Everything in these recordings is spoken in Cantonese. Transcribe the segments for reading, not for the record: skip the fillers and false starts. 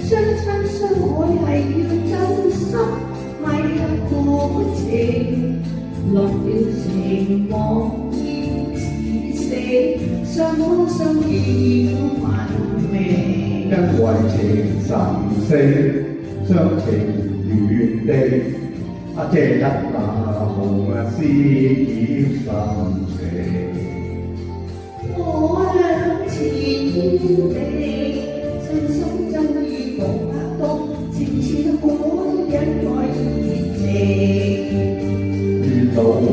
相親相愛係要真心，咪一故情，落了情望要似死，相愛相依要萬命。因為情神死，相情願地，借一那紅絲葉心情。我倆前地，真心真意共拍檔，情似海人愛熱情。遇到為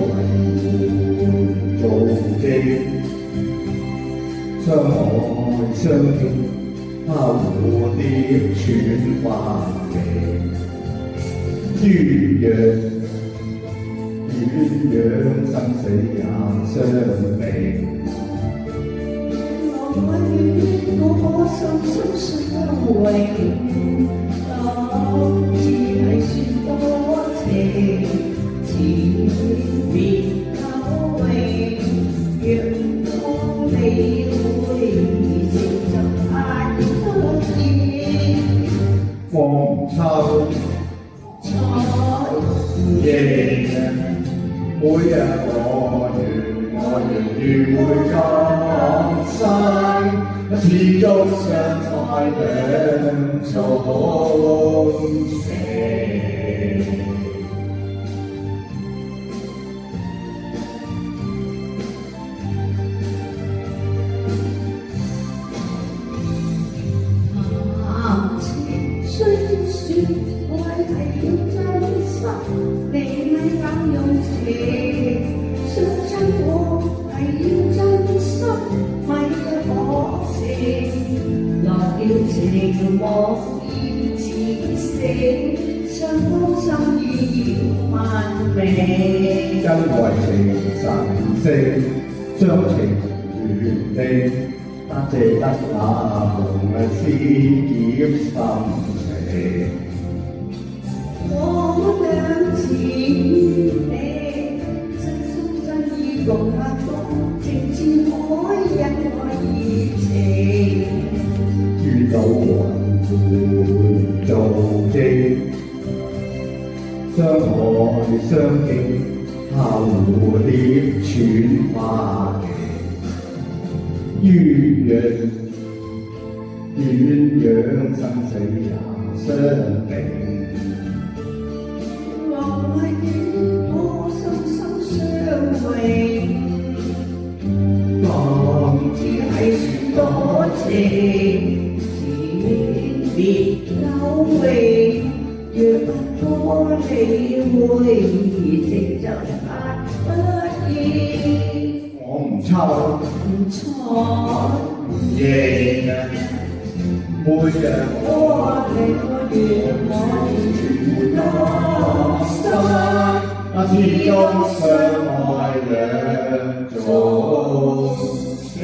互做證，相愛相敬，拋蝴蝶傳花期。鸳鸯生死也相命。我願我心心相榮，當只係算多情，前面久永。若我理會，情就難得見。黃秋夜，每日我願與會今生，始終相愛兩種情。談情雖說愛係要真心，你咪敢用情，相親我係要真心，咪一可情，落了情望要似死，相互心意要萬命。因為情神聖，相情願地，借得那紅絲葉心情。我倆前地，真心真意共拍檔，情似海人愛熱情。遇到會做證，相愛相敬，拋蝴蝶傳花期。鸳鸯生死也相定。我願我心心相榮，當只係算多情，前別久永。若不多理會，情就難不見。我唔抽唔錯，認，每日我願會今生，始終相愛兩種情。